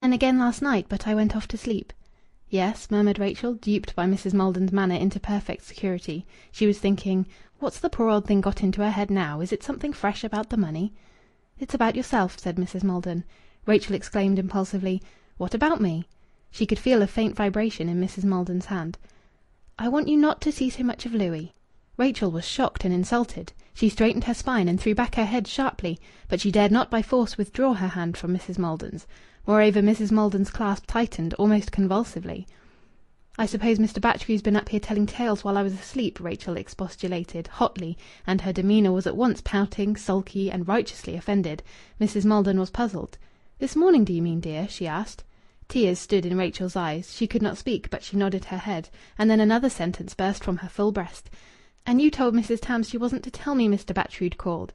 And again last night, but I went off to sleep." "Yes?" murmured Rachel, duped by Mrs. Maldon's manner into perfect security. She was thinking, "What's the poor old thing got into her head now? Is it something fresh about the money?" "It's about yourself," said Mrs. Maldon. Rachel exclaimed impulsively, "What about me?" She could feel a faint vibration in Mrs. Maldon's hand. "I want you not to see so much of Louis." Rachel was shocked and insulted. She straightened her spine and threw back her head sharply, but she dared not by force withdraw her hand from Mrs. Maldon's. Moreover, Mrs. Maldon's clasp tightened almost convulsively. "I suppose Mr. Batchgrew's been up here telling tales while I was asleep," Rachel expostulated, hotly, and her demeanour was at once pouting, sulky, and righteously offended. Mrs. Maldon was puzzled. "This morning, do you mean, dear?" she asked. Tears stood in Rachel's eyes. She could not speak, but she nodded her head, and then another sentence burst from her full breast. "And you told Mrs. Tams she wasn't to tell me Mr. Batchgrew'd called."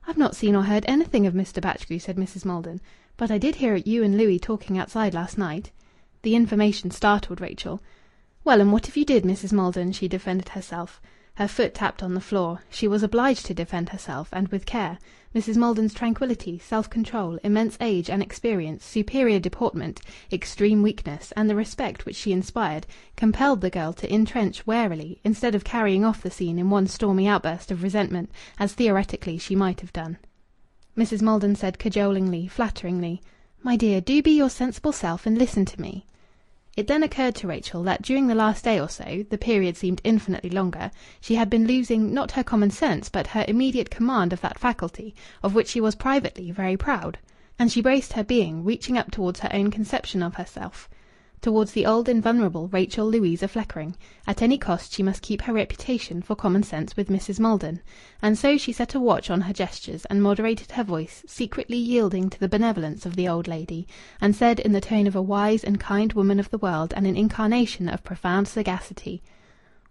"I've not seen or heard anything of Mr. Batchgrew," said Mrs. Maldon. "But I did hear you and Louis talking outside last night." The information startled Rachel. "Well, and what if you did, Mrs. Maldon?" she defended herself. Her foot tapped on the floor. She was obliged to defend herself, and with care. Mrs. Maldon's tranquillity, self-control, immense age and experience, superior deportment, extreme weakness, and the respect which she inspired, compelled the girl to intrench warily, instead of carrying off the scene in one stormy outburst of resentment, as theoretically she might have done. Mrs. Maldon said cajolingly, flatteringly, "My dear, do be your sensible self and listen to me." It then occurred to Rachel that during the last day or so, the period seemed infinitely longer, she had been losing, not her common sense, but her immediate command of that faculty, of which she was privately very proud. And she braced her being, reaching up towards her own conception of herself. Towards the old invulnerable Rachel Louisa Fleckring. At any cost she must keep her reputation for common sense with Mrs. Maldon. And so she set a watch on her gestures and moderated her voice, secretly yielding to the benevolence of the old lady, and said in the tone of a wise and kind woman of the world and an incarnation of profound sagacity: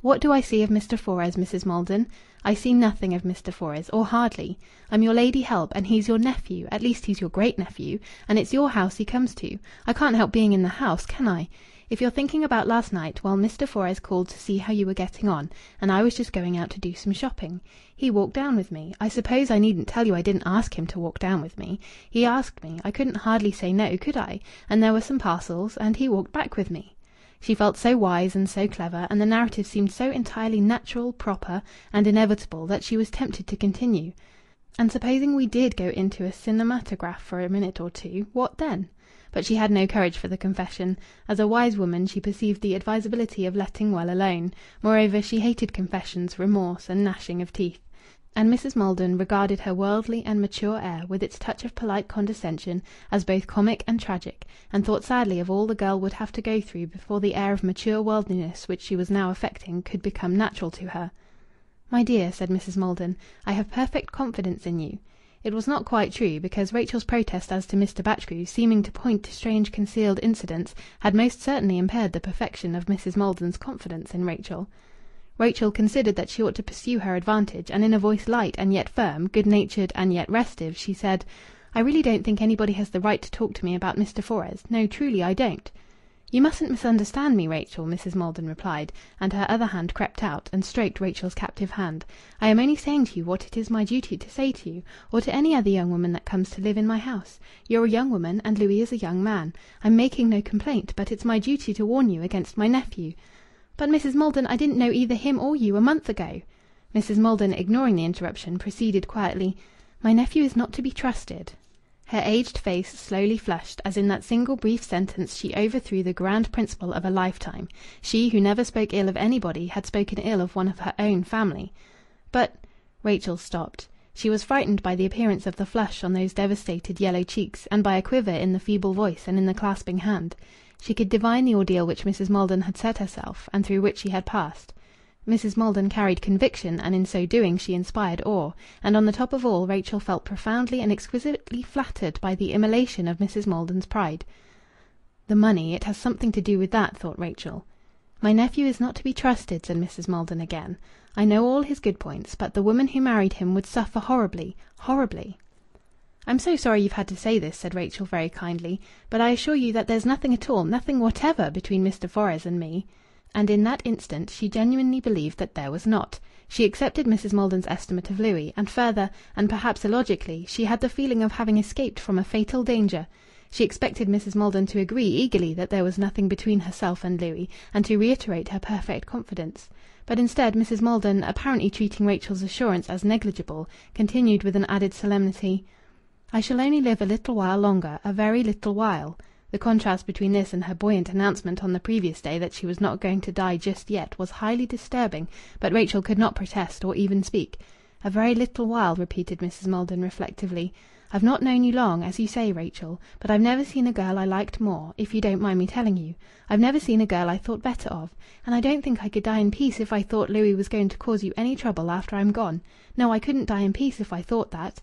"What do I see of Mr. Fores, Mrs. Maldon? I see nothing of Mr. Fores, or hardly. I'm your lady help, and he's your nephew, at least he's your great-nephew, and it's your house he comes to. I can't help being in the house, can I? If you're thinking about last night, well, Mr. Fores called to see how you were getting on, and I was just going out to do some shopping. He walked down with me. I suppose I needn't tell you I didn't ask him to walk down with me. He asked me. I couldn't hardly say no, could I? And there were some parcels, and he walked back with me." She felt so wise and so clever, and the narrative seemed so entirely natural, proper, and inevitable that she was tempted to continue. "And supposing we did go into a cinematograph for a minute or two, what then?" But she had no courage for the confession. As a wise woman, she perceived the advisability of letting well alone. Moreover, she hated confessions, remorse, and gnashing of teeth. And Mrs. Maldon regarded her worldly and mature air, with its touch of polite condescension, as both comic and tragic, and thought sadly of all the girl would have to go through before the air of mature worldliness which she was now affecting could become natural to her. "My dear," said Mrs. Maldon, "I have perfect confidence in you." It was not quite true, because Rachel's protest as to Mr. Batchgrew, seeming to point to strange concealed incidents, had most certainly impaired the perfection of Mrs. Maldon's confidence in Rachel. Rachel considered that she ought to pursue her advantage, and in a voice light and yet firm, good-natured and yet restive, she said, "I really don't think anybody has the right to talk to me about Mr. Fores. No, truly, I don't." "You mustn't misunderstand me, Rachel," Mrs. Maldon replied, and her other hand crept out and stroked Rachel's captive hand. "I am only saying to you what it is my duty to say to you, or to any other young woman that comes to live in my house. You're a young woman, and Louis is a young man. I'm making no complaint, but it's my duty to warn you against my nephew." "But, Mrs. Maldon, I didn't know either him or you a month ago." Mrs. Maldon, ignoring the interruption, proceeded quietly: "My nephew is not to be trusted." Her aged face slowly flushed, as in that single brief sentence she overthrew the grand principle of a lifetime. She, who never spoke ill of anybody, had spoken ill of one of her own family. "But..." Rachel stopped. She was frightened by the appearance of the flush on those devastated yellow cheeks, and by a quiver in the feeble voice and in the clasping hand. She could divine the ordeal which Mrs. Maldon had set herself, and through which she had passed. Mrs. Maldon carried conviction, and in so doing she inspired awe. And on the top of all, Rachel felt profoundly and exquisitely flattered by the immolation of Mrs. Maldon's pride. "The money, it has something to do with that," thought Rachel. "My nephew is not to be trusted," said Mrs. Maldon again. "I know all his good points, but the woman who married him would suffer horribly, horribly." "I'm so sorry you've had to say this," said Rachel very kindly, "but I assure you that there's nothing at all, nothing whatever, between Mr. Fores and me." And in that instant she genuinely believed that there was not. She accepted Mrs. Maldon's estimate of Louis, and further, and perhaps illogically, she had the feeling of having escaped from a fatal danger. She expected Mrs. Maldon to agree eagerly that there was nothing between herself and Louis, and to reiterate her perfect confidence. But instead, Mrs. Maldon, apparently treating Rachel's assurance as negligible, continued with an added solemnity: "I shall only live a little while longer, a very little while." The contrast between this and her buoyant announcement on the previous day that she was not going to die just yet was highly disturbing, but Rachel could not protest or even speak. "A very little while," repeated Mrs. Maldon reflectively. "I've not known you long, as you say, Rachel, but I've never seen a girl I liked more, if you don't mind me telling you. I've never seen a girl I thought better of. And I don't think I could die in peace if I thought Louis was going to cause you any trouble after I'm gone. No, I couldn't die in peace if I thought that."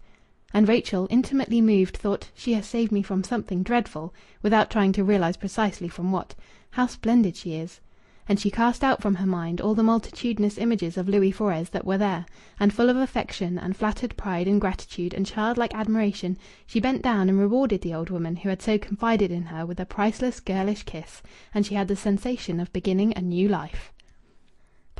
And Rachel, intimately moved, thought, "She has saved me from something dreadful," without trying to realize precisely from what. How splendid she is! And she cast out from her mind all the multitudinous images of Louis Fores that were there, and full of affection and flattered pride and gratitude and childlike admiration, she bent down and rewarded the old woman who had so confided in her with a priceless girlish kiss, and she had the sensation of beginning a new life.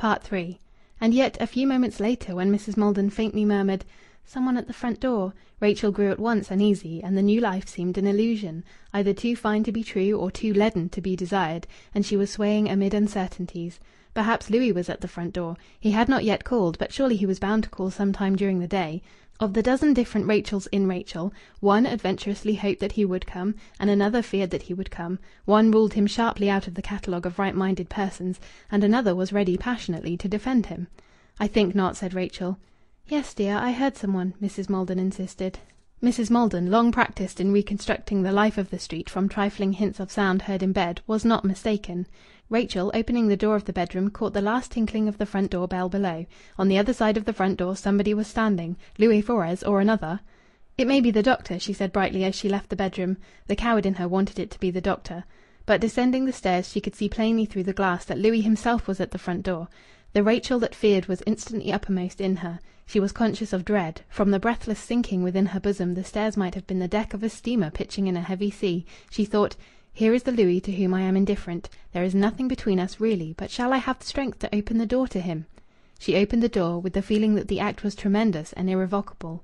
III. And yet, a few moments later, when Mrs. Maldon faintly murmured, "Someone at the front door," Rachel grew at once uneasy, and the new life seemed an illusion, either too fine to be true or too leaden to be desired, and she was swaying amid uncertainties. Perhaps Louis was at the front door. He had not yet called, but surely he was bound to call some time during the day. Of the dozen different Rachels in Rachel, one adventurously hoped that he would come, and another feared that he would come. One ruled him sharply out of the catalogue of right-minded persons, and another was ready passionately to defend him. "I think not," said Rachel. "Yes, dear, I heard someone," Mrs. Maldon insisted. Mrs. Maldon, long practised in reconstructing the life of the street from trifling hints of sound heard in bed, was not mistaken. Rachel, opening the door of the bedroom, caught the last tinkling of the front door bell below. On the other side of the front door somebody was standing. Louis Fores or another. "It may be the doctor," she said brightly as she left the bedroom. The coward in her wanted it to be the doctor. But descending the stairs she could see plainly through the glass that Louis himself was at the front door. The Rachel that feared was instantly uppermost in her. She was conscious of dread. From the breathless sinking within her bosom the stairs might have been the deck of a steamer pitching in a heavy sea. She thought, "Here is the Louis to whom I am indifferent. There is nothing between us really, but shall I have the strength to open the door to him?" She opened the door, with the feeling that the act was tremendous and irrevocable.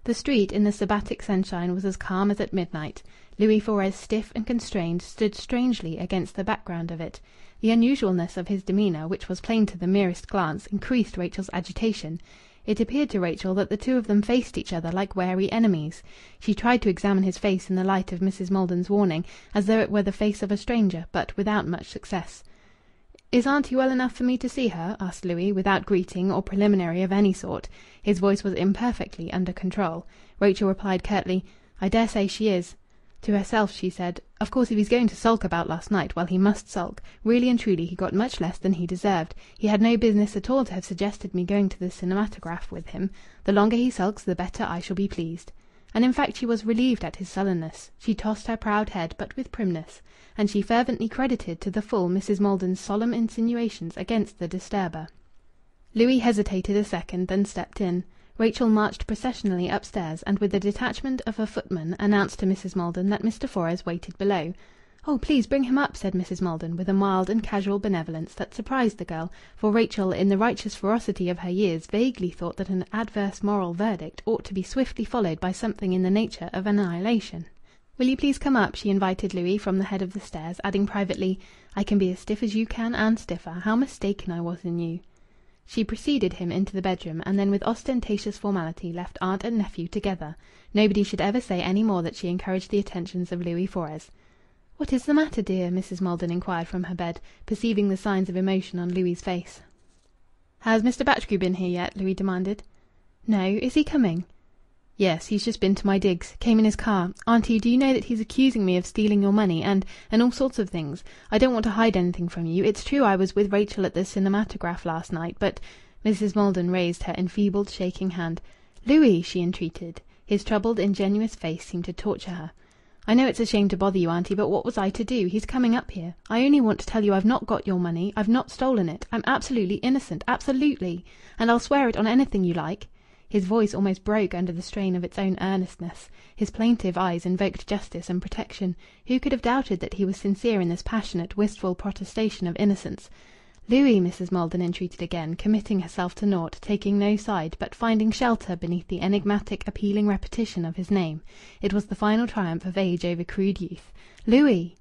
The street, in the sabbatic sunshine, was as calm as at midnight. Louis Fores, stiff and constrained, stood strangely against the background of it. The unusualness of his demeanour, which was plain to the merest glance, increased Rachel's agitation. It appeared to Rachel that the two of them faced each other like wary enemies. She tried to examine his face in the light of Mrs. Maldon's warning, as though it were the face of a stranger, but without much success. "Is Auntie well enough for me to see her?" asked Louis, without greeting or preliminary of any sort. His voice was imperfectly under control. Rachel replied curtly, "I dare say she is." To herself she said, "Of course, if he's going to sulk about last night, well, he must sulk. Really and truly he got much less than he deserved. He had no business at all to have suggested me going to the cinematograph with him. The longer he sulks, the better I shall be pleased." And in fact she was relieved at his sullenness. She tossed her proud head, but with primness. And she fervently credited to the full Mrs. Maldon's solemn insinuations against the disturber. Louis hesitated a second, then stepped in. Rachel marched processionally upstairs, and with the detachment of a footman announced to Mrs. Maldon that Mr. Fores waited below. "Oh, please bring him up," said Mrs. Maldon, with a mild and casual benevolence that surprised the girl, for Rachel, in the righteous ferocity of her years, vaguely thought that an adverse moral verdict ought to be swiftly followed by something in the nature of annihilation. "Will you please come up?" she invited Louis from the head of the stairs, adding privately, "I can be as stiff as you can, and stiffer. How mistaken I was in you." She preceded him into the bedroom, and then with ostentatious formality left aunt and nephew together. Nobody should ever say any more that she encouraged the attentions of Louis Fores. "What is the matter, dear?" Mrs. Maldon inquired from her bed, perceiving the signs of emotion on Louis's face. "Has Mr. Batchgrew been here yet?" Louis demanded. "No. Is he coming?" "Yes, he's just been to my digs. Came in his car. Auntie, do you know that he's accusing me of stealing your money and all sorts of things? I don't want to hide anything from you. It's true I was with Rachel at the cinematograph last night, but..." Mrs. Maldon raised her enfeebled, shaking hand. "Louis!" she entreated. His troubled, ingenuous face seemed to torture her. "I know it's a shame to bother you, Auntie, but what was I to do? He's coming up here. I only want to tell you I've not got your money. I've not stolen it. I'm absolutely innocent. Absolutely. And I'll swear it on anything you like." His voice almost broke under the strain of its own earnestness. His plaintive eyes invoked justice and protection. Who could have doubted that he was sincere in this passionate, wistful protestation of innocence? "Louis!" Mrs. Maldon entreated again, committing herself to naught, taking no side, but finding shelter beneath the enigmatic, appealing repetition of his name. It was the final triumph of age over crude youth. "Louis!"